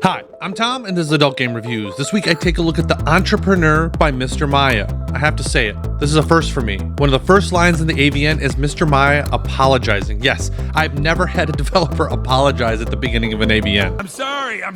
Hi, I'm Tom, and this is Adult Game Reviews. This week I take a look at The Entrepreneur by MisterMaya. I have to say it, this is a first for me. One of the first lines in the AVN is MisterMaya apologizing. Yes, I've never had a developer apologize at the beginning of an AVN. I'm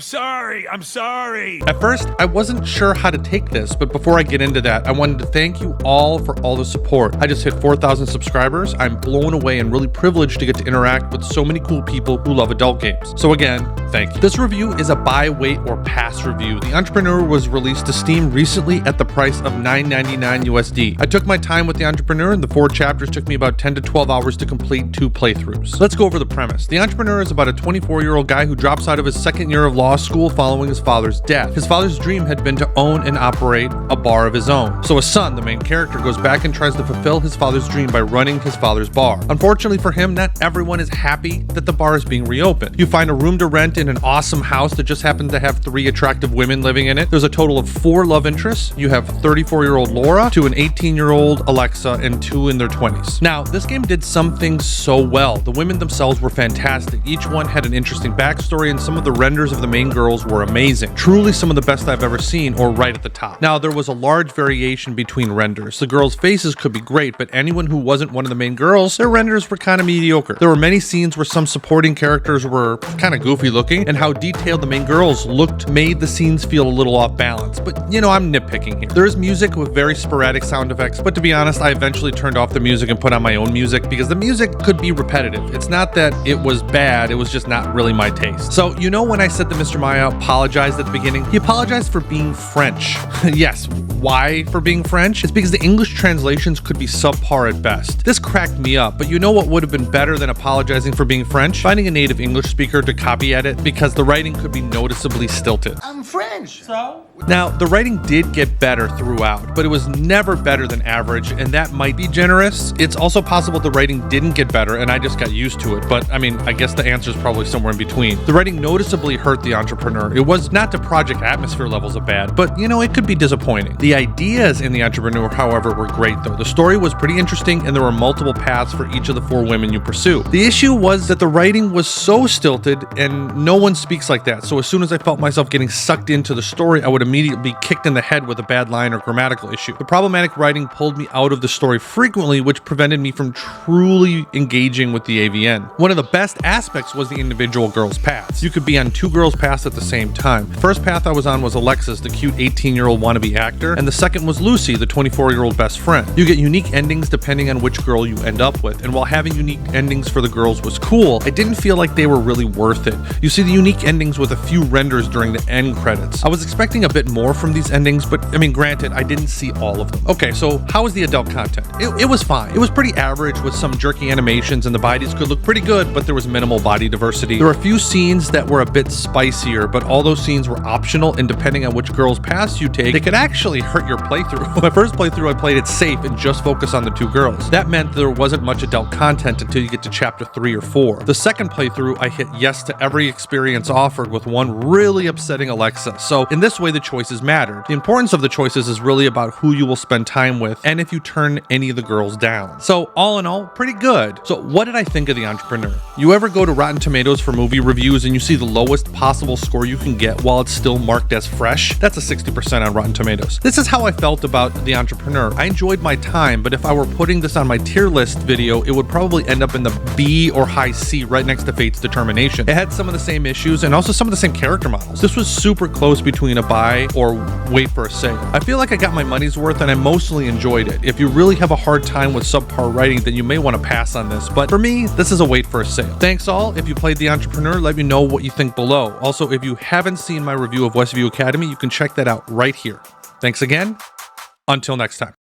sorry. At first, I wasn't sure how to take this, but before I get into that, I wanted to thank you all for all the support. I just hit 4,000 subscribers. I'm blown away and really privileged to get to interact with so many cool people who love adult games. So again, thank you. This review is a buy, wait, or pass review. The Entrepreneur was released to Steam recently at the price of $9.99 USD. I took my time with The Entrepreneur, and the 4 chapters took me about 10 to 12 hours to complete 2 playthroughs. Let's go over the premise. The Entrepreneur is about a 24-year-old guy who drops out of his second year of law school following his father's death. His father's dream had been to own and operate a bar of his own. So his son, the main character, goes back and tries to fulfill his father's dream by running his father's bar. Unfortunately for him, not everyone is happy that the bar is being reopened. You find a room to rent in an awesome house that just happens to have 3 attractive women living in it. There's a total of 4 love interests. You have 34-year-old Laura, to an 18-year-old Alexa, and 2 in their 20s. Now, this game did some things so well. The women themselves were fantastic. Each one had an interesting backstory, and some of the renders of the main girls were amazing. Truly some of the best I've ever seen, or right at the top. Now, there was a large variation between renders. The girls' faces could be great, but anyone who wasn't one of the main girls, their renders were kind of mediocre. There were many scenes where some supporting characters were kind of goofy looking, and how detailed the main girls looked made the scenes feel a little off balance. But, you know, I'm nitpicking here. There is music with very sporadic sound effects, but to be honest, I eventually turned off the music and put on my own music because the music could be repetitive. It's not that it was bad, it was just not really my taste. So, you know when I said that MisterMaya apologized at the beginning? He apologized for being French. Yes, why for being French? It's because the English translations could be subpar at best. This cracked me up, but you know what would have been better than apologizing for being French? Finding a native English speaker to copy edit, because the writing could be noticeably stilted. I'm French, so? Now, the writing did get better throughout, but it was never better than average, and that might be generous. It's also possible the writing didn't get better and I just got used to it, but I mean, I guess the answer is probably somewhere in between. The writing noticeably hurt the Entrepreneur. It was not to project atmosphere levels of bad, but you know, it could be disappointing. The ideas in the Entrepreneur, however, were great though. The story was pretty interesting and there were multiple paths for each of the 4 women you pursue. The issue was that the writing was so stilted and no one speaks like that, so as soon as I felt myself getting sucked into the story, I would immediately be kicked in the head with a bad line or grammatical issue. The problematic writing pulled me out of the story frequently, which prevented me from truly engaging with the AVN. One of the best aspects was the individual girls' paths. You could be on 2 girls' paths at the same time. The first path I was on was Alexis, the cute 18-year-old wannabe actor, and the second was Lucy, the 24-year-old best friend. You get unique endings depending on which girl you end up with, and while having unique endings for the girls was cool, I didn't feel like they were really worth it. You see the unique endings with a few renders during the end credits. I was expecting a bit more from these endings, but I mean, granted, I didn't see all of them. Okay, so how was the adult content? It was fine. It was pretty average with some jerky animations, and the bodies could look pretty good, but there was minimal body diversity. There were a few scenes that were a bit spicier, but all those scenes were optional, and depending on which girl's paths you take, they could actually hurt your playthrough. My first playthrough, I played it safe and just focused on the 2 girls. That meant there wasn't much adult content until you get to chapter 3 or 4. The second playthrough, I hit yes to every experience offered with one really upsetting Alexa. So in this way, the choices mattered. The importance of the choices is really about who you will spend time with and if you turn any of the girls down. So all in all, pretty good. So what did I think of The Entrepreneur? You ever go to Rotten Tomatoes for movie reviews and you see the lowest possible score you can get while it's still marked as fresh? That's a 60% on Rotten Tomatoes. This is how I felt about The Entrepreneur. I enjoyed my time, but if I were putting this on my tier list video, it would probably end up in the B or high C right next to Fate's Determination. It had some of the same issues and also some of the same character models. This was super close between a buy or wait for a sale. I feel like I got my money's worth and I mostly enjoyed it. If you really have a hard time with subpar writing, then you may want to pass on this, but for me, this is a wait for a sale. Thanks all. If you played The Entrepreneur, let me know what you think below. Also, if you haven't seen my review of Westview Academy, you can check that out right here. Thanks again. Until next time.